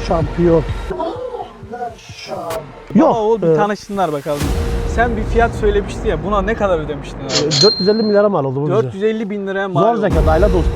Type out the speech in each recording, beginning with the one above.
şampiyon. Yok. O bir tanışsınlar bakalım. Sen bir fiyat söylemiştin ya, buna ne kadar ödemiştin abi? 450 milyara mal oldu bu 450 bin liraya mal Zor oldu. zekat, ayla dost.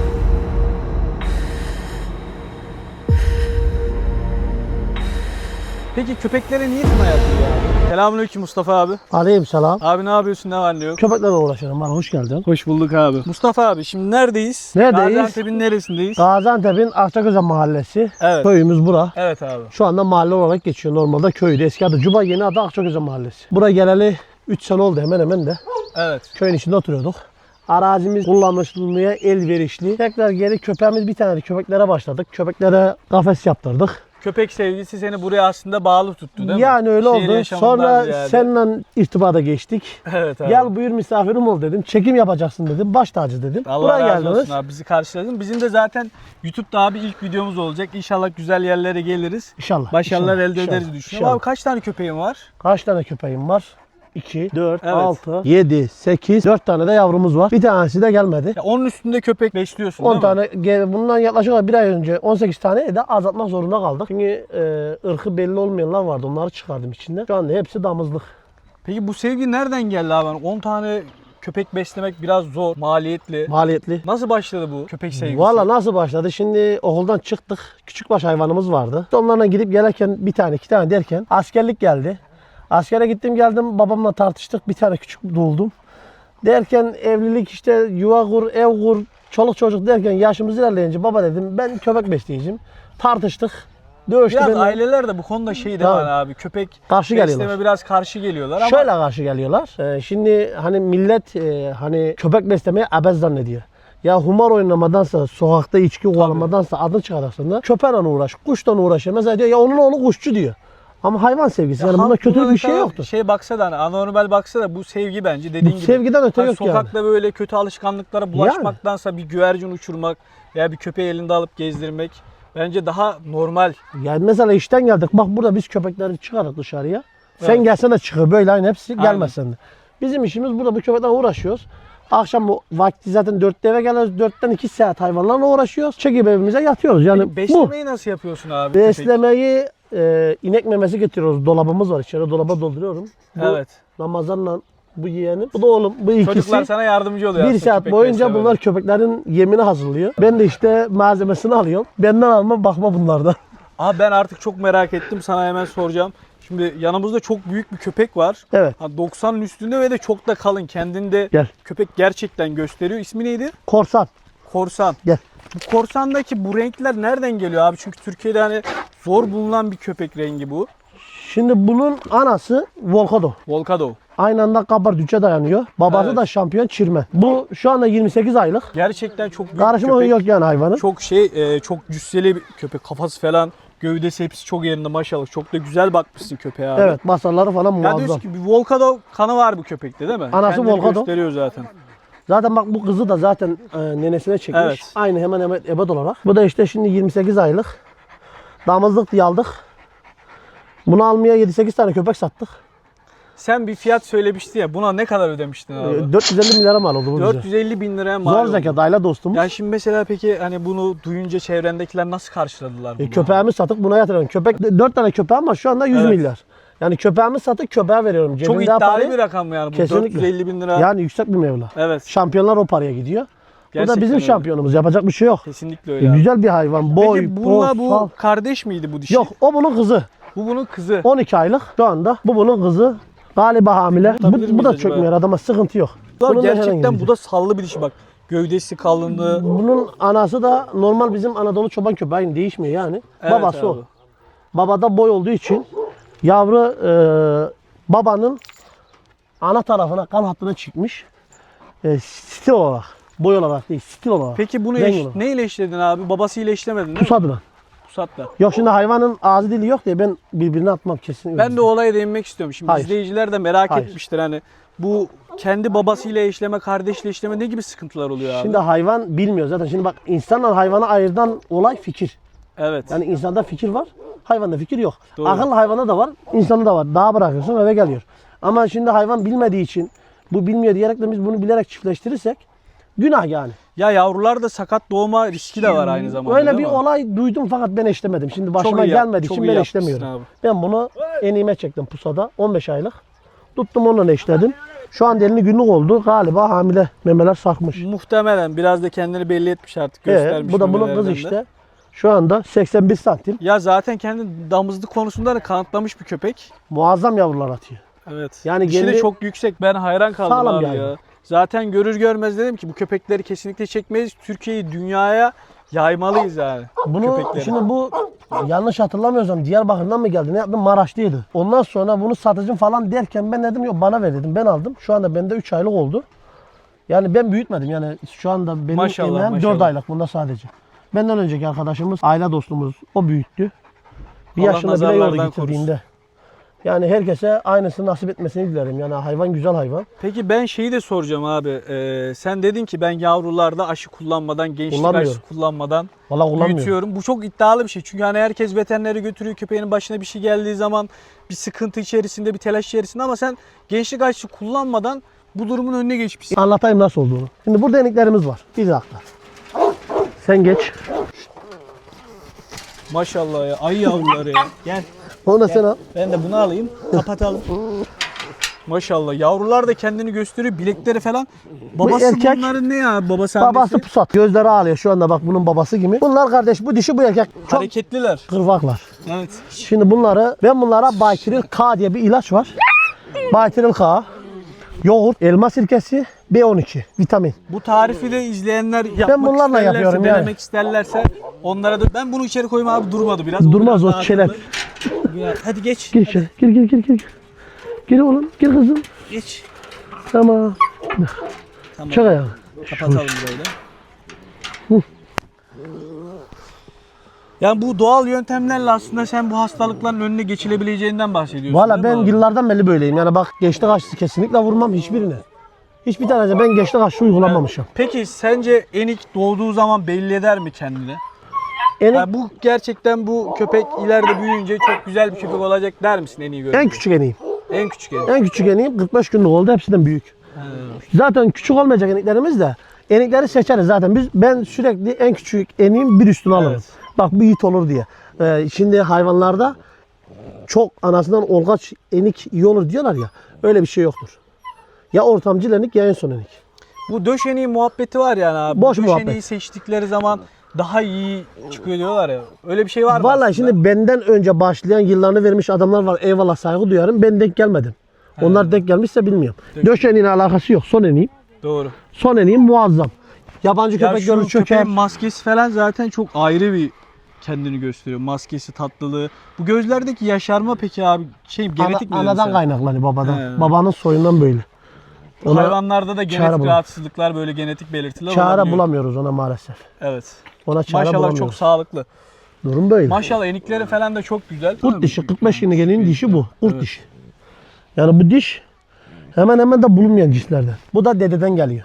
Peki köpeklere niye sana yaptın ya? Selamünaleyküm Mustafa abi. Aleykümselam. Abi ne yapıyorsun, ne var ne yok? Köpeklerle uğraşıyorum. Bana hoş geldin. Hoş bulduk abi. Mustafa abi şimdi neredeyiz? Neredeyiz? Gaziantep'in neresindeyiz? Gaziantep'in Akçaközen mahallesi. Evet. Köyümüz bura. Evet abi. Şu anda mahalle olarak geçiyor. Normalde köydü. Eski adı Cuba, yeni adı Akçaközen mahallesi. Buraya geleli 3 sene oldu hemen hemen de. Evet. Köyün içinde oturuyorduk. Arazimiz kullanışlılığına elverişli. Tekrar geri köpeğimiz bir tane köpeklere başladık. Köpeklere kafes yaptırdık. Köpek sevgisi seni buraya aslında bağlı tuttu değil mi? Yani öyle Şehir oldu. yaşamından Sonra ziyade. seninle irtibata geçtik. Evet abi. Gel buyur misafirim ol dedim. Çekim yapacaksın dedim. Baş tacı dedim. Allah Buraya razı geldiniz. olsun abi, bizi karşıladın. Bizim de zaten YouTube'da abi ilk videomuz olacak. İnşallah güzel yerlere geliriz. İnşallah. Başarılar inşallah, elde inşallah, ederiz düşünüyorum. inşallah. Abi kaç tane köpeğin var? Kaç tane köpeğim var? 2, 4, Evet. 6, 7, 8, 4 tane de yavrumuz var. Bir tanesi de gelmedi. Ya onun üstünde köpek besliyorsun 10 değil mi? tane, bundan yaklaşık olarak bir ay önce 18 tane de azaltmak zorunda kaldık. Çünkü ırkı belli olmayanlar vardı. Onları çıkardım içinden. Şu anda hepsi damızlık. Peki bu sevgi nereden geldi abi? 10 tane köpek beslemek biraz zor, maliyetli. Maliyetli. Nasıl başladı bu köpek sevgisi? Valla nasıl başladı? Şimdi okuldan çıktık. Küçükbaş hayvanımız vardı. Onlarla gidip gelirken bir tane 2 tane derken askerlik geldi. Askere gittim geldim, babamla tartıştık, bir tane küçük buldum. Derken evlilik işte, yuva kur, ev kur, çoluk çocuk derken yaşımız ilerleyince baba dedim ben köpek besleyeceğim. Tartıştık. Dövüştü Biraz benimle. aileler de bu konuda şey değil Tamam. mi abi? Köpek Karşı besleme geliyorlar. biraz karşı geliyorlar ama Şöyle karşı geliyorlar. Şimdi hani millet hani köpek beslemeyi abez zannediyor. Ya humar oynamadansa, sokakta içki kovalamadansa adını çıkaracaksın da köpeğle uğraş, kuşla uğraşıyor. Mesela diyor ya onun oğlu kuşçu diyor. Ama hayvan sevgisi. Yani bunda halk kötülük buna bir şey kadar yoktur. Şey baksa da hani anormal baksa da bu sevgi bence dediğin Bu gibi. sevgiden öte Hani yok yani. sokakta böyle kötü alışkanlıklara bulaşmaktansa bir güvercin uçurmak veya bir köpeği elinde alıp gezdirmek bence daha normal. Yani mesela işten geldik. Bak burada biz köpekleri çıkardık dışarıya. Sen Evet. gelsen de çıkıyor. Böyle aynı hepsi Aynen. gelmezsen de. Bizim işimiz burada bu köpeklerle uğraşıyoruz. Akşam bu vakti zaten 4'te eve geliyoruz. 4'ten 2 saat hayvanlarla uğraşıyoruz. Çekip evimize yatıyoruz. Yani Peki bu. beslemeyi nasıl yapıyorsun abi? köpek? Beslemeyi inek memesi getiriyoruz. Dolabımız var. İçeri dolaba dolduruyorum. Bu Evet. Ramazan'la bu yeğenim. Bu da oğlum. Bu ikisi. Çocuklar sana yardımcı oluyor Bir aslında saat köpek boyunca beslemede. bunlar köpeklerin yemini hazırlıyor. Ben de işte malzemesini alıyorum. Benden alma bakma bunlardan. Abi ben artık çok merak ettim, sana hemen soracağım. Şimdi yanımızda çok büyük bir köpek var. Evet. 90'ın üstünde ve de çok da kalın. Kendinde Gel. köpek gerçekten gösteriyor. İsmi neydi? Korsan. Korsan. Gel. Bu korsandaki bu renkler nereden geliyor abi? Çünkü Türkiye'de hani zor bulunan bir köpek rengi bu. Şimdi bunun anası Volkado. Volcado. Aynı anda kabardüçe dayanıyor. Babası Evet. da şampiyon çirme. Bu şu anda 28 aylık. Gerçekten çok büyük Karışma köpek. yok yani hayvanın. Çok çok cüsseli bir köpek. Kafası falan, gövdesi hepsi çok yerinde maşallah. Çok da güzel bakmışsın köpeğe abi. Evet, basarları falan Ya muazzam. diyorsun ki bir Volcado kanı var bu köpekte değil mi? Anası Kendini Volcado. gösteriyor zaten. Zaten bak bu kızı da zaten nenesine çekmiş. Evet. Aynı hemen hemen ebed olarak. Bu da işte şimdi 28 aylık. Damızlık diye aldık. Bunu almaya 7-8 tane köpek sattık. Sen bir fiyat söylemiştin ya, buna ne kadar ödemiştin abi? 450 milyara mal oldu bu bize. 450 bin liraya mal Zor oldu. zekat, ayla dostum. Ya şimdi mesela peki hani bunu duyunca çevrendekiler nasıl karşıladılar bunu? Köpeğimi satıp buna yatırıyorum. Köpek 4 tane köpeğim var şu anda 100 Evet. milyar. Yani köpeğimi satıp köpeğe veriyorum. Çok Cebimde iddialı parayı- bir rakam yani bu. Kesinlikle. 450 bin lira. Yani yüksek bir meblağ. Evet. Şampiyonlar o paraya gidiyor. Bu da Gerçekten bizim öyle. şampiyonumuz. Yapacak bir şey yok. Kesinlikle öyle abi. Güzel bir hayvan. Boy, Peki bununla poz, bu sal. kardeş miydi bu dişi? Yok, o bunun kızı. Bu bunun kızı. 12 aylık şu anda. Bu bunun kızı. Galiba hamile. Tutabilir Bu da miyiz acaba? çökmüyor. Adama sıkıntı yok. Bunun da herhangi Gerçekten bir- bu da sallı bir dişi bak. Gövdesi kalınlığı. Bunun anası da normal bizim Anadolu çoban köpeği. Aynı değişmiyor yani. Evet Babası abi. o. Babada boy olduğu için yavru babanın ana tarafına, kan hattına çıkmış. Stil olarak. Boy olarak değil, stil olarak. Peki bunu Renk olarak. neyle eşledin abi? Babasıyla eşlemedin değil mi? Pusadına. Pusatla. Yok şimdi hayvanın ağzı dili yok diye ben birbirine atmam kesin. Ben de o olaya değinmek istiyorum. Şimdi Hayır. izleyiciler de merak Hayır. etmiştir hani bu kendi babasıyla eşleme, kardeşle eşleme ne gibi sıkıntılar oluyor abi? Şimdi hayvan bilmiyor zaten. Şimdi bak insanla hayvanı ayırdan olay fikir. Evet. Yani insanda fikir var, hayvanda fikir yok. Doğru. Akıllı hayvanda da var, insanda da var. Dağa bırakıyorsun eve geliyor. Ama şimdi hayvan bilmediği için bu bilmiyor diyerek de biz bunu bilerek çiftleştirirsek günah yani. Ya yavrular da sakat doğma riski de var aynı zamanda. Öyle bir değil mi? olay duydum fakat ben eşlemedim. Şimdi Çok başıma iyi gelmediği çok için iyi ben yapmışsın eşlemiyorum. abi. Ben bunu eniğime çektim pusada 15 aylık. Tuttum onunla eşledim. Şu an 50 günlük oldu. Galiba hamile memeler sarkmış. Muhtemelen biraz da kendini belli etmiş artık, göstermiş. Bu da bunun kız memelerden de. işte. Şu anda 81 santim. Ya zaten kendi damızlık konusunda da kanıtlamış bir köpek. Muazzam yavrular atıyor. Evet. Yani Dişi de kendi- çok yüksek. Ben hayran kaldım Sağlam abi yani. ya. Zaten görür görmez dedim ki bu köpekleri kesinlikle çekmeyiz. Türkiye'yi dünyaya yaymalıyız yani. Bunu köpekleri. şimdi bu yanlış hatırlamıyorsam Diyarbakır'dan mı geldi? Ne yaptım? Maraşlıydı. Ondan sonra bunu satıcım falan derken ben dedim yok bana ver dedim. Ben aldım. Şu anda bende 3 aylık oldu. Yani ben büyütmedim. Yani şu anda benim Maşallah, emeğim 4 maşallah. aylık bunda sadece. Benden önceki arkadaşımız, aile dostumuz o büyüttü. Bir Allah yaşında bile nazarlardan yolu getirdiğinde. Yani herkese aynısını nasip etmesini dilerim. Yani hayvan güzel hayvan. Peki ben şeyi de soracağım abi. Sen dedin ki ben yavrularda aşı kullanmadan, gençlik Kullanmıyorum. aşısı kullanmadan Valla kullanmıyorum. büyütüyorum. Bu çok iddialı bir şey. Çünkü hani herkes veterinere götürüyor, köpeğinin başına bir şey geldiği zaman bir sıkıntı içerisinde, bir telaş içerisinde, ama sen gençlik aşısı kullanmadan bu durumun önüne geçmişsin. Anlatayım nasıl olduğunu. Şimdi burada eniklerimiz var. Bir dakika. Sen geç. Maşallah ya. Ay yavruları ya. Gel. Onu da sen al. Ben de bunu alayım. Kapatalım. Maşallah. Yavrular da kendini gösteriyor. Bilekleri falan. Babası erkek. bunların ne ya? Babası annesi. Babası pusat. Gözleri ağlıyor şu anda bak bunun babası gibi. Bunlar kardeş bu dişi bu erkek çok Hareketliler. kırvaklar. Evet. Şimdi bunlara Baytril K diye bir ilaç var. Baytril K, yoğurt, elma sirkesi, B12 vitamin. Bu tarifi de izleyenler yapmak bunlarla isterlerse, yapıyorum yani. denemek isterlerse onlara da ben bunu içeri koyma abi, durmadı biraz. Durmaz biraz o daha çelep. akıllı. Hadi geç. Gir içeri. Gir. Gir oğlum. Gir kızım. Geç. Tamam. Tamam. Çek ayağını. Kapatalım böyle. Yani bu doğal yöntemlerle aslında sen bu hastalıkların önüne geçilebileceğinden bahsediyorsun. Valla değil ben mi abi? yıllardan beri böyleyim. Yani bak gençlik aşısı kesinlikle vurmam hiçbirine. Hiçbir tanesi ben gençlik aşısı uygulamamışım. Peki sence enik doğduğu zaman belli eder mi kendini? Enik Yani bu gerçekten bu köpek ileride büyüyünce çok güzel bir köpek olacak der misin eniği görünce? en küçük eniğim. En küçük enik. En küçük eniğim 45 günlük oldu. Hepsinden büyük. Zaten küçük olmayacak eniklerimiz de enikleri seçeriz zaten. Ben sürekli en küçük eniğim bir üstüne alırım. Evet. Bak bu yiğit olur diye. Şimdi hayvanlarda çok anasından olgaç enik iyi olur diyorlar ya. Öyle bir şey yoktur. Ya ortamcıl enik ya en son enik. Bu döşeneği muhabbeti var yani abi. Boş Döşeneği muhabbet. seçtikleri zaman daha iyi çıkıyor diyorlar ya. Öyle bir şey var mı? Vallahi aslında? şimdi benden önce başlayan yıllarını vermiş adamlar var. Eyvallah saygı duyarım. Ben denk gelmedim. Onlar denk gelmişse bilmiyorum. Döşeneğin alakası yok. Son eniğim. Doğru. Son eniğim muazzam. Yabancı Ya köpek şu görür çöker. köpeğin maskesi falan zaten çok ayrı bir kendini gösteriyor. Maskesi, tatlılığı. Bu gözlerdeki yaşarma peki abi genetik mi dedin Anadan sen? kaynaklanıyor babadan. He. Babanın soyundan böyle. Ona Hayvanlarda da çare genetik bulam- rahatsızlıklar, böyle genetik belirtiler çare olabiliyor. bulamıyoruz ona maalesef. Evet. Ona çare Maşallah bulamıyoruz. çok sağlıklı. Durum böyle. Maşallah enikleri falan da çok güzel. Kurt dişi 45 günlük eniğin dişi bu. Kurt Evet. dişi. Yani bu diş hemen hemen de bulunmayan cinslerden. Bu da dededen geliyor.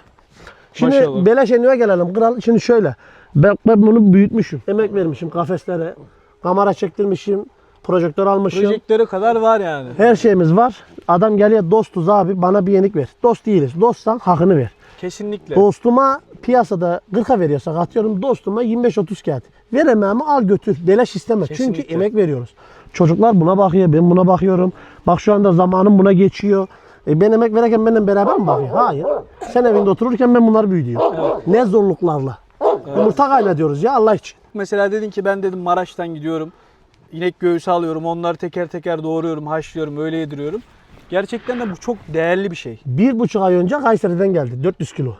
Şimdi Maşallah. beleş eniğe gelelim. Kral şimdi şöyle. Ben bunu büyütmüşüm. Emek vermişim kafeslere. Kamera çektirmişim. Projektör almışım. Projektörü kadar var yani. Her şeyimiz var. Adam geliyor dostuz abi bana bir yenik ver. Dost değiliz. Dostsan hakkını ver. Kesinlikle. Dostuma piyasada 40'a veriyorsak atıyorum dostuma 25-30 kağıt. Verememi al götür. Beleş isteme. Çünkü Kesinlikle. emek veriyoruz. Çocuklar buna bakıyor. Ben buna bakıyorum. Bak şu anda zamanım buna geçiyor. Ben emek verirken benimle beraber mi bakıyor? Hayır. Sen evinde otururken ben bunları büyütüyorum. Ne zorluklarla. Yumurta kaynatıyoruz ya Allah için. Mesela dedin ki ben dedim Maraş'tan gidiyorum. İnek göğsü alıyorum. Onları teker teker doğruyorum, haşlıyorum, öyle yediriyorum. Gerçekten de bu çok değerli bir şey. 1,5 ay önce Kayseri'den geldi. 400 kilo.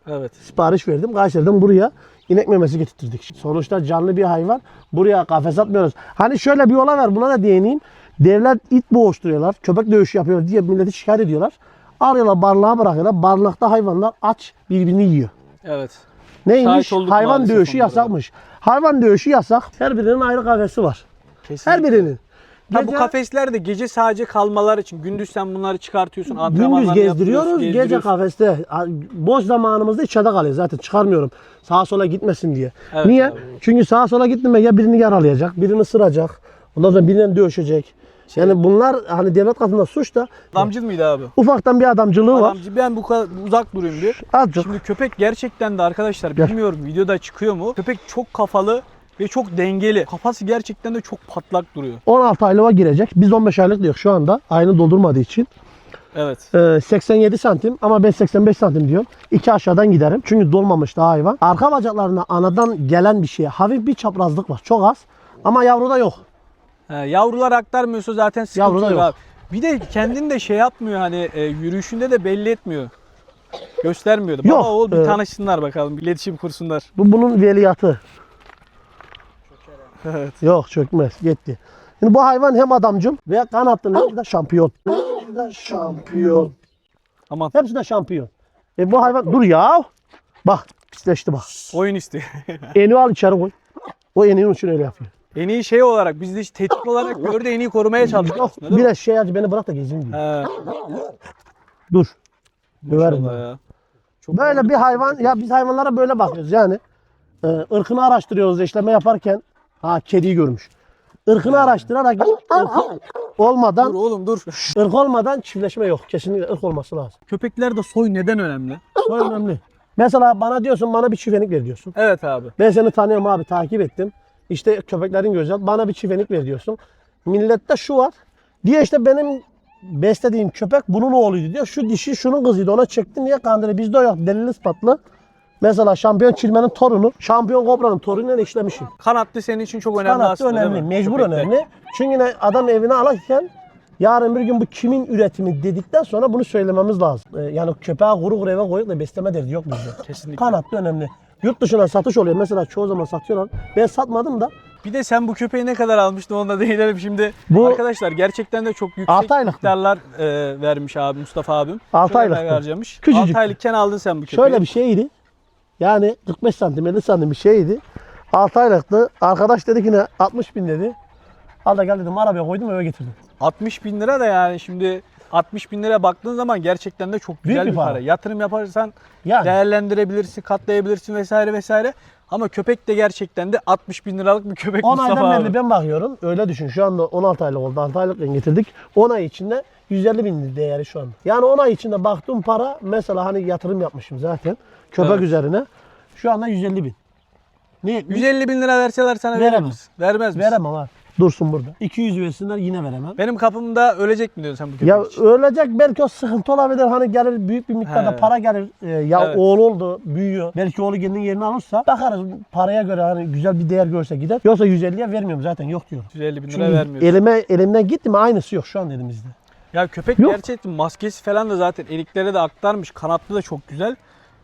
Evet. Sipariş verdim. Kayseri'den buraya inek memesi getirttirdik. Sonuçta canlı bir hayvan. Buraya kafes atmıyoruz. Hani şöyle bir olay var. Buna da değineyim. Devlet it boğuşturuyorlar. Köpek dövüşü yapıyor diye milleti şikayet ediyorlar. Arıyorlar barlığa bırakıyorlar. Barlakta hayvanlar aç birbirini yiyor. Evet. Neymiş? Şahit olduk Hayvan maalesef dövüşü onlara da. yasakmış. Hayvan dövüşü yasak. Her birinin ayrı kafesi var. Kesinlikle. Her birinin. Ha, bu Gece- kafesler de gece sadece kalmalar için. Gündüz sen bunları çıkartıyorsun. Gündüz Antrenmanlarını gezdiriyoruz, yapıyorsun, gece kafeste. Boş zamanımızda içeride kalıyor zaten çıkarmıyorum. Sağa sola gitmesin diye. Evet Niye? abi. Çünkü sağa sola gittim ya birini yaralayacak, birini ısıracak. Ondan sonra birinden dövüşecek. Yani bunlar hani devlet katında suç da Adamcıl mıydı abi? ufaktan bir adamcılığı var. Adamcıl, ben bu kadar uzak durayım diyor. Azıcık. Şimdi köpek gerçekten de arkadaşlar Gel. bilmiyorum videoda çıkıyor mu? Köpek çok kafalı ve çok dengeli. Kafası gerçekten de çok patlak duruyor. 16 aylığa girecek. Biz 15 aylık diyor şu anda. Ayını doldurmadığı için. Evet. 87 santim ama ben 85 santim diyorum. 2 aşağıdan giderim. Çünkü dolmamış daha hayvan. Arka bacaklarında anadan gelen bir şeye hafif bir çaprazlık var. Çok az. Ama yavruda yok. Yavrular aktarmıyorsa zaten sıkıntı Yavruda yok yok. abi. Bir de kendini de şey yapmıyor hani yürüyüşünde de belli etmiyor. Göstermiyordu. Yok, Baba oğul bir evet. tanışsınlar bakalım. İletişim kursunlar. Bu bunun veliyatı. Evet. Yok çökmez. Gitti. Şimdi bu hayvan hem adamcım ve kanatlı hem de şampiyon. Şampiyon. Aman Hepsi de şampiyon. Bu hayvan dur ya. Bak pisleşti bak. oyun istiyor. Eni al içeri koy. O eninin için öyle yapıyor. En iyi şey olarak biz de işte tehdit olarak gördü en iyi korumaya çalışıyoruz aslında değil mi? Biraz şey acı beni bırak da gezeyim diyor. He. Dur. Döverim. Maşallah ya. Çok Böyle bir hayvan ya biz hayvanlara böyle bakıyoruz yani. Irkını araştırıyoruz eşleme yaparken. Ha kediyi görmüş. Irkını araştırarak ırk olmadan Dur oğlum dur. ırk olmadan çiftleşme yok. Kesinlikle ırk olması lazım. Köpeklerde soy neden önemli? Bu önemli. Mesela bana diyorsun bana bir çiftlik ver diyorsun. Evet abi. Ben seni tanıyorum abi takip ettim. İşte köpeklerin güzel. Bana bir çiftlik ver diyorsun. Millette şu var. Diye işte benim beslediğim köpek bunun oğluydu diyor. Şu dişi şunun kızıydı ona çektin niye kandırıyor. Bizde o yok delil ispatlı. Mesela şampiyon çilmenin torunu, şampiyon kobranın torunuyla işlemişim. Kanatlı senin için çok önemli Kanatlı aslında önemli, değil mi? mecbur Köpekler. önemli. Çünkü ne adam evine alırken yarın bir gün bu kimin üretimi dedikten sonra bunu söylememiz lazım. Yani köpeğe kuru kuru eve koyup da besleme derdi yok bizde. Kesinlikle. Kanatlı önemli. Yurt dışına satış oluyor. Mesela çoğu zaman satıyorlar. Ben satmadım da. Bir de sen bu köpeği ne kadar almıştın onu da değinelim şimdi. Bu- Arkadaşlar gerçekten de çok yüksek 6 aylık mı? miktarlar vermiş abi Mustafa abim. 6 Şöyle aylık kadar mı? harcamış. Küçücük. 6 aylıkken aldın sen bu köpeği. Şöyle bir şeydi. Yani 45 santim 50 santim bir şeydi. 6 aylıktı. Arkadaş dedi ki ne 60 bin dedi. Al da gel dedim arabaya koydum eve getirdim. 60 bin lira da yani şimdi 60 bin liraya baktığın zaman gerçekten de çok güzel Büyük bir bir para. para. Yatırım yaparsan Yani değerlendirebilirsin, katlayabilirsin vesaire vesaire. Ama köpek de gerçekten de 60 bin liralık bir köpek 10 Mustafa aydan abi. beri ben bakıyorum. Öyle düşün. Şu anda 16 aylık oldu. 6 aylıkken getirdik. 10 ay içinde 150 bin değeri şu anda. Yani 10 ay içinde baktığım para mesela hani yatırım yapmışım zaten. Köpek Evet. üzerine. Şu anda 150 bin. Niye? 150 bin lira verseler sana verir Veremem. misin? Vermez misin? Veremem abi. Dursun burada. 200 versinler yine veremem. Benim kapımda ölecek mi diyorsun sen bu köpek Ya için? ölecek belki o sıkıntı olabilir. Hani gelir büyük bir miktarda He. para gelir. Ya Evet. oğlu oldu, büyüyor. Belki oğlu kendinin yerini alırsa bakarız paraya göre hani güzel bir değer görse gider. Yoksa 150'ye vermiyorum zaten yok diyorum. 150 bin lira Çünkü vermiyorsun. elimden gitti mi aynısı yok şu an elimizde. Ya köpek Yok. gerçekten maskesi falan da zaten eliklere de aktarmış. Kanatlı da çok güzel.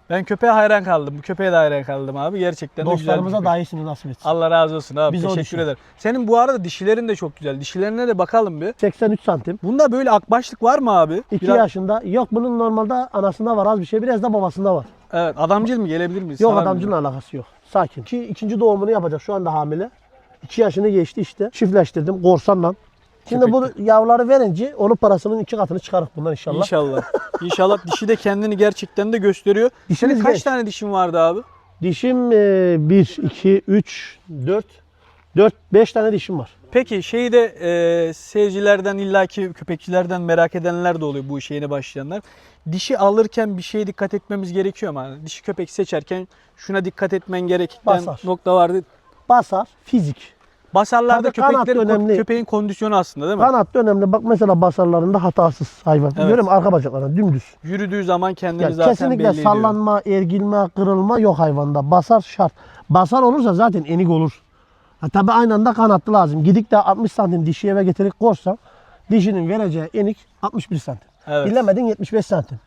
Ben köpeğe hayran kaldım. Bu köpeğe de hayran kaldım abi. Gerçekten de güzel bir Dostlarımıza köpek. daha iyisini nasip etsin. Allah razı olsun abi. Biz o Teşekkür düşünüyoruz. ederim. Senin bu arada dişilerin de çok güzel. Dişilerine de bakalım bir. 83 santim. Bunda böyle akbaşlık var mı abi? 2 Biraz- yaşında. Yok bunun normalde anasında var az bir şey. Biraz da babasında var. Evet, adamcıl mı gelebilir miyiz? Yok Sarar adamcının alakası yok. Sakin. İkinci doğumunu yapacak. Şu anda hamile. 2 yaşını geçti işte. Çiftleştirdim korsanla. Şimdi bu yavruları verince onun parasının 2 katını çıkarık bundan inşallah. İnşallah. İnşallah dişi de kendini gerçekten de gösteriyor. Dişiniz Senin kaç genç. tane dişin vardı abi? Dişim 1, 2, 3, 4, 5 tane dişim var. Peki şeyi de seyircilerden illaki köpekçilerden merak edenler de oluyor bu işe yeni başlayanlar. Dişi alırken bir şeye dikkat etmemiz gerekiyor mu? Yani dişi köpek seçerken şuna dikkat etmen gereken Basar. nokta vardı. Basar, fizik. Basarlarda Tabii kanat köpeklerin önemli. köpeğin kondisyonu aslında değil mi? Kanat da önemli. Bak mesela basarlarında hatasız hayvan. Evet. Görüyor musun? Arka bacaklarına dümdüz. Yürüdüğü zaman kendini Yani zaten kesinlikle belli ediyor. sallanma, ergilme, kırılma yok hayvanda. Basar şart. Basar olursa zaten enik olur. Tabi aynı anda kanatlı lazım. Gidik de 60 santim dişi eve getirip korsan dişinin vereceği enik 61 santim. Evet. Bilemedin 75 santim.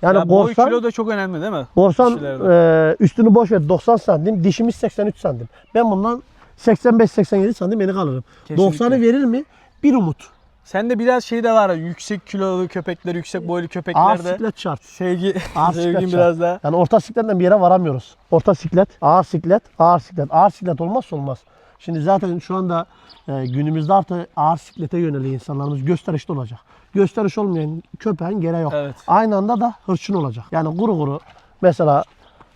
Yani Ya boy korsan, kilo da çok önemli değil mi? korsan Dişilerde. üstünü boş ver 90 santim. Dişimiz 83 santim. Ben bundan 85-87 santim enik alırım. Kesinlikle. 90'ı verir mi? Bir umut. Sende biraz şey de var. Yüksek kilolu köpekler, yüksek boylu Ağır köpeklerde siklet şart. sevgi Ağır sevgin siklet biraz şart. daha. Yani orta sikletten bir yere varamıyoruz. Orta siklet, ağır siklet, ağır siklet. Ağır siklet olmazsa olmaz. Şimdi zaten şu anda günümüzde artık ağır siklete yöneliyor insanlarımız. Gösterişli olacak. Gösteriş olmayan köpeğin gereği yok. Evet. Aynı anda da hırçın olacak. Yani kuru kuru mesela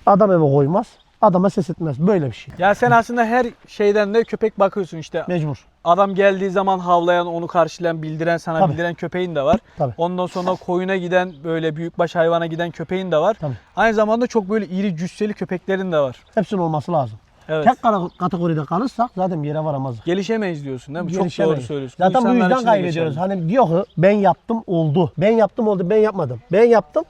adam eve koymaz. adama ses etmez. Böyle bir şey. Ya sen aslında her şeyden de köpek bakıyorsun işte. Mecbur. Adam geldiği zaman havlayan, onu karşılayan, bildiren, sana Tabii. bildiren köpeğin de var. Tabii. Ondan sonra koyuna giden, böyle büyükbaş hayvana giden köpeğin de var. Tabii. Aynı zamanda çok böyle iri cüsseli köpeklerin de var. Hepsinin olması lazım. Evet. Tek kategoride kalırsak zaten bir yere varamazdık. Gelişemeyiz diyorsun değil mi? Çok Gelişemeyiz. doğru söylüyorsun. Zaten bu insanlar yüzden için de kaybediyoruz. geçerli. Hani diyor ki ben yaptım oldu. Ben yaptım oldu, ben yapmadım. Ben yaptım.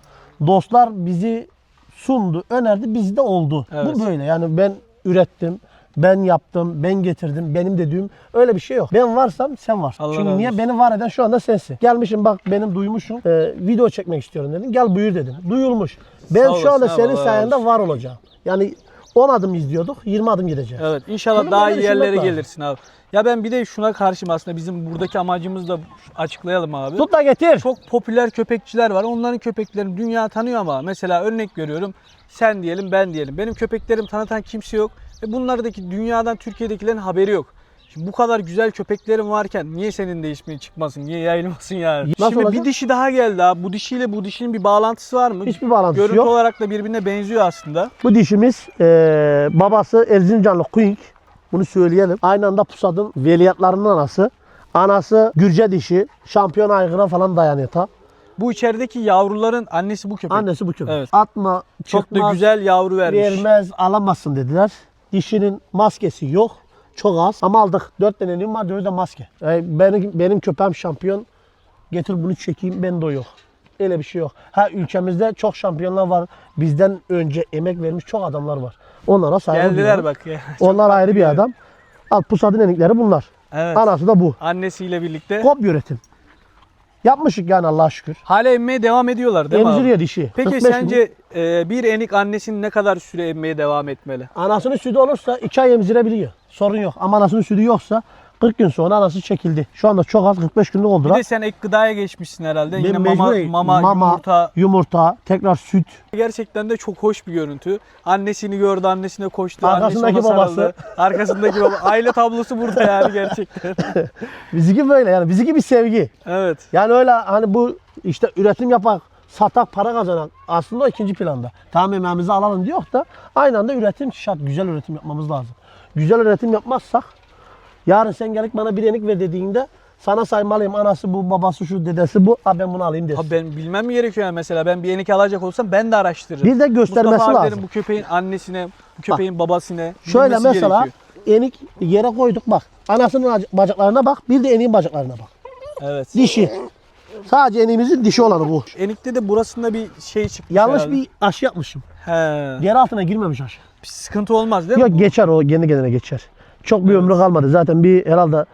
Dostlar bizi sundu, önerdi, bizde oldu. Evet. Bu böyle. Yani ben ürettim, ben yaptım, ben getirdim, benim dediğim öyle bir şey yok. Ben varsam sen varsın. Allah Çünkü razı niye olsun. beni var eden şu anda sensin. Gelmişim bak benim duymuşum. Video çekmek istiyorum dedim. Gel buyur dedim. Duyulmuş. Ben Sağ şu anda olasın abi, senin Allah razı sayende olsun. var olacağım. Yani 10 adım izliyorduk, 20 adım gideceğiz. Evet, inşallah Bunu daha böyle iyi düşünmek yerlere lazım. gelirsin abi. Ya ben bir de şuna karşıyım aslında, bizim buradaki amacımızı da açıklayalım abi. Tut da getir. Çok popüler köpekçiler var. Onların köpeklerini dünya tanıyor ama mesela örnek veriyorum. Sen diyelim, ben diyelim. Benim köpeklerim tanıtan kimse yok. Ve bunlardaki dünyadan, Türkiye'dekilerin haberi yok. Şimdi bu kadar güzel köpeklerim varken niye senin de ismin çıkmasın? Niye yayılmasın yani? Nasıl Şimdi olacak? bir dişi daha geldi abi. Bu dişiyle bu dişinin bir bağlantısı var mı? Hiçbir bağlantısı Görüntü yok. olarak da birbirine benziyor aslında. Bu dişimiz babası Erzincanlı Queen. Bunu söyleyelim. Aynı anda Pusad'ın veliahtlarının anası. Anası Gürce dişi. Şampiyon aygıra falan dayanıyor ta. Bu içerideki yavruların annesi bu köpek. Annesi bu köpek. Evet. Atma, Çok da çıkmaz, güzel yavru vermiş. vermez, alamazsın dediler. Dişinin maskesi yok. Çok az. Ama aldık. 4 denenim var. 4 de maske. Benim köpeğim şampiyon. Getir bunu çekeyim. Ben de o yok. Öyle bir şey yok. Ha ülkemizde çok şampiyonlar var. Bizden önce emek vermiş çok adamlar var. Onlara saygı Geldiler duyuyorum. bak ya. Çok Onlar ayrı bir tatlı adam. Al Pusad'ın enikleri bunlar. Evet. Anası da bu. Annesiyle birlikte. Kopya üretim. Yapmışık yani Allah'a şükür. Hala emmeye devam ediyorlar değil mi abi? Emziriyor dişi. Peki 45 gün. sence bir enik annesinin ne kadar süre emmeye devam etmeli? Anasının sütü olursa 2 ay emzirebiliyor. Sorun yok. Ama anasının sütü yoksa 40 gün sonra anası çekildi. Şu anda çok az 45 günlük Bir oldular. de sen ek gıdaya geçmişsin herhalde. Ben Yine mecburen mama, yumurta, tekrar süt. Gerçekten de çok hoş bir görüntü. Annesini gördü, annesine koştu. Arkasındaki annesi ona babası. sarıldı. Arkasındaki baba. Aile tablosu burada yani gerçekten. Bizimki böyle yani. Bizimki bir sevgi. Evet. Yani öyle hani bu işte üretim yapak, satak, para kazanan aslında o ikinci planda. Tamam emeğimizi alalım diyor da aynı anda üretim şart. Güzel üretim yapmamız lazım. Güzel üretim yapmazsak yarın sen gelip bana bir enik ver dediğinde sana saymalıyım. Anası bu, babası şu, dedesi bu. Ha ben bunu alayım desin. Abi ben bilmem mi gerekiyor yani mesela ben bir enik alacak olsam ben de araştırırım. Bir de göstermesi Mustafa abi lazım. derim bu köpeğin annesine, bu köpeğin babasına Şöyle bilmesi mesela gerekiyor. enik yere koyduk bak. Anasının bacaklarına bak. Bir de eniğin bacaklarına bak. Evet. Dişi. Sadece eniğimizin dişi olanı bu. Enikte de burasında bir şey çıkmış Yanlış herhalde. bir aşı yapmışım. He. Yer altına girmemiş aşı. Bir sıkıntı olmaz değil mi? Yok geçer o kendi kendine geçer. Çok bir ömrü kalmadı. Zaten bir herhalde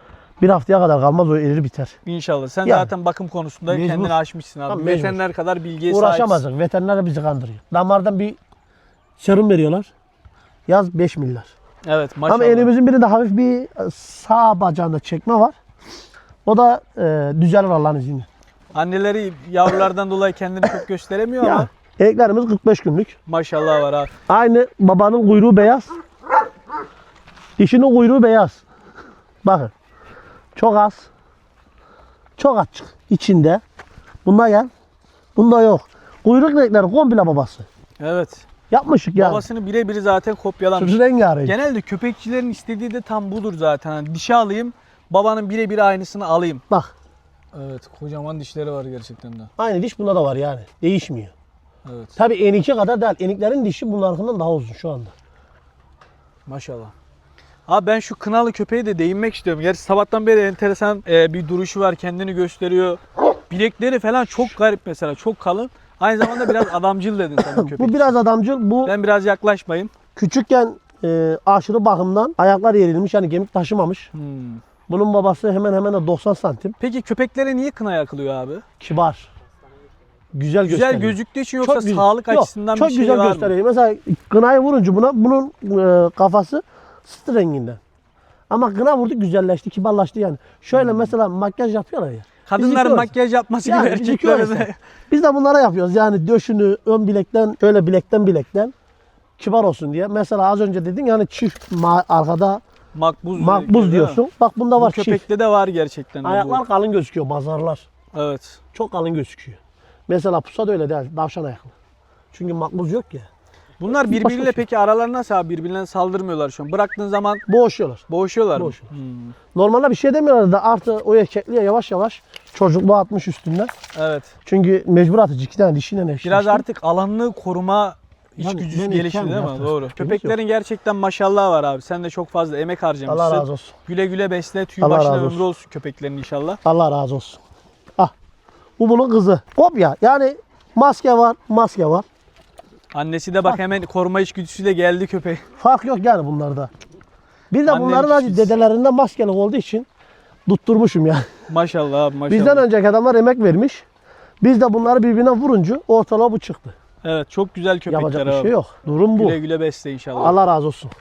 bir haftaya kadar kalmaz o erir biter. İnşallah. Sen Yani. zaten bakım konusunda Mecbur. kendini aşmışsın abi. Tamam, mecbur. Veteriner kadar bilgiye sahipsin. Uğraşamazdık. Veteriner bizi kandırıyor. Damardan bir serum veriyorlar. Yaz 5 milyar. Evet maşallah. Ama elimizin birinde hafif bir sağ bacağında çekme var. O da düzelir Allah'ın izniyle. Anneleri yavrulardan dolayı kendini çok gösteremiyor ama Ya, eriklerimiz 45 günlük. maşallah var abi. Aynı babanın kuyruğu beyaz. Dişinin kuyruğu beyaz. Bakın. Çok az. Çok açık. İçinde. Bunda gel. Bunda yok. Kuyruk renkleri komple babası. Evet. Yapmışık yani. Babasını birebir zaten kopyalamış. Şu rengarenk. Genelde köpekçilerin istediği de tam budur zaten. Hani dişi alayım, babanın birebir aynısını alayım. Bak. Evet, kocaman dişleri var gerçekten de. Aynı diş bunda da var yani. Değişmiyor. Evet, Tabii eniki kadar değil. Eniklerin dişi bunlardan daha uzun şu anda. maşallah. Abi ben şu kınalı köpeğe de değinmek istiyorum. Gerçi sabahtan beri enteresan bir duruşu var, kendini gösteriyor. Bilekleri falan çok garip mesela, çok kalın. Aynı zamanda biraz adamcıl dedin sen bu köpek. Bu biraz adamcıl. Bu Ben biraz yaklaşmayayım. küçükken aşırı bakımdan ayaklar yerilmiş. Yani kemik taşımamış. Bunun babası hemen hemen de 90 santim. Peki köpeklere niye kına yakılıyor abi? Kibar. Güzel Güzel gösteriyor. gözüktüğü için yoksa güzel. sağlık Yok, açısından çok bir şey güzel var mı? gösteriyor. Mesela kınayı vurunca bunun kafası sıtı renginden. Ama kına vurdu güzelleşti, kibarlaştı yani. Şöyle mesela makyaj yapıyorlar ya. Kadınların Bizimki makyaj yapması gibi Yani bizimki erkeklere öyle. de. Biz de bunlara yapıyoruz. Yani döşünü ön bilekten, şöyle bilekten kibar olsun diye. Mesela az önce dedin yani çift arkada Makbuz, makbuz değil mi? diyorsun. Bak bunda Bu var çift. köpekte de var gerçekten. de bu. Ayaklar kalın gözüküyor, bazarlar. Evet. Çok kalın gözüküyor. Mesela pusa da öyle değil, tavşan ayaklı. Çünkü makbuz yok ya. Bunlar Başka birbiriyle şey. peki araları nasıl abi? Birbirlerine saldırmıyorlar şu an. Bıraktığın zaman Boğuşuyorlar. boğuşuyorlar mı? Boğuşuyor. Hmm. Normalde bir şey demiyorlar da artı o erkekliğe yavaş yavaş çocuk atmış üstünden. Evet. Çünkü mecbur atıcı 2 tane dişiyle eşleşti. Biraz artık alanını koruma Yani içgüdüsü ben gelişti erken değil mi? yaptım. Doğru. Henüz Köpeklerin gerçekten maşallah var abi. Sen de çok fazla emek harcamışsın. Allah razı olsun. Güle güle besle. Tüy Allah başına razı ömrü olsun köpeklerin inşallah. Allah razı olsun. Ah. Bu bunun kızı. Kopya. Yani maske var. Annesi de bak hemen koruma içgüdüsüyle geldi köpeği. Fark yok yani bunlarda. Bir de Annenin bunların acı içgüdüsü. dedelerinde maskeli olduğu için tutturmuşum ya. Maşallah abi maşallah. Bizden önceki adamlar emek vermiş. Biz de bunları birbirine vurunca ortalığa bu çıktı. Evet çok güzel köpekler Yapacak bir abi. şey yok. Durum bu. Güle güle besle inşallah. Allah razı olsun.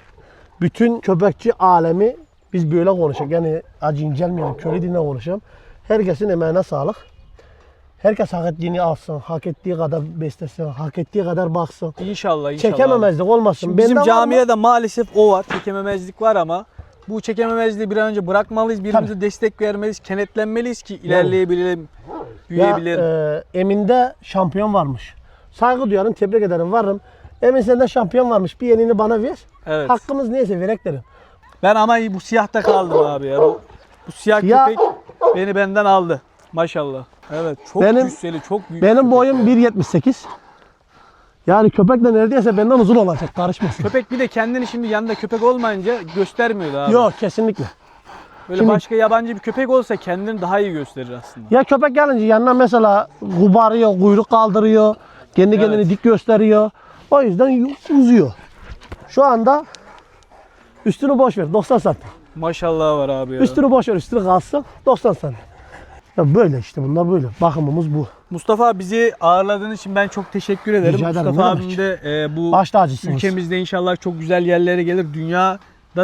Bütün köpekçi alemi biz böyle konuşacak. Yani acı incelmeyelim, köle diline konuşalım. Herkesin emeğine sağlık. Herkes hak ettiğini alsın, hak ettiği kadar beslesin, hak ettiği kadar baksın. İnşallah abi. Çekememezlik olmasın. Şimdi bizim Bende var mı? camiye maalesef o var. Çekememezlik var ama bu çekememezliği bir an önce bırakmalıyız. Birbirimize destek vermeliyiz. Kenetlenmeliyiz ki ilerleyebilelim, büyüyebilelim. Emin'de şampiyon varmış. Saygı duyarım, tebrik ederim, varım. Emin sende şampiyon varmış, bir yenini bana ver. Evet. Hakkımız neyse verek derim. Ben ama bu siyahta kaldım abi ya. Bu siyah Siyah- köpek beni benden aldı. Maşallah. Evet çok Benim- cüsseli, çok büyük. Benim köpek boyum ya. 1.78. Yani köpek de neredeyse benden uzun olacak, karışmasın. Köpek bir de kendini şimdi yanında köpek olmayınca göstermiyordu abi. Yok, kesinlikle. Böyle şimdi- başka yabancı bir köpek olsa kendini daha iyi gösterir aslında. Ya köpek gelince yanına mesela kubarıyor, kuyruk kaldırıyor, kendi kendini Evet. dik gösteriyor. O yüzden uzuyor. Şu anda üstünü boş ver, 90 santim. Maşallah var abi ya. Üstünü boş ver, üstünü kalsın, 90 santim. Ya böyle işte, bunlar böyle. Bakımımız bu. Mustafa abi, bizi ağırladığın için ben çok teşekkür ederim. Rica ederim, Mustafa ne abim demek. de bu Baş tacısınız. ülkemizde inşallah çok güzel yerlere gelir. Dünyada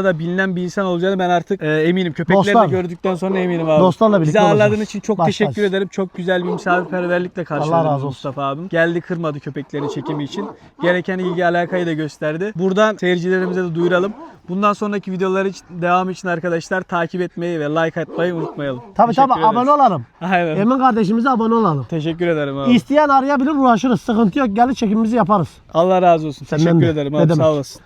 da bilinen bir insan olacağını ben artık eminim. Köpekleri de Dostlarla. gördükten sonra eminim abi. Dostlarla birlikte Bizi ağırladığın olacağız. için çok Baş teşekkür tacısın. ederim. Çok güzel bir misafirperverlikle karşıladı Allah razı bizi olsun. Mustafa abim. Geldi, kırmadı köpeklerin çekimi için. Gereken ilgi alakayı da gösterdi. Buradan seyircilerimize de duyuralım. Bundan sonraki videolar için, devam için arkadaşlar takip etmeyi ve like atmayı unutmayalım. Tabii Teşekkür tabii, ederiz. abone olalım. Aynen. Emin kardeşimize abone olalım. Teşekkür ederim abi. İsteyen arayabilir, uğraşırız. Sıkıntı yok, gelir çekimimizi yaparız. Allah razı olsun. Senden Teşekkür de. ederim Ne abi. demek. Sağ olasın.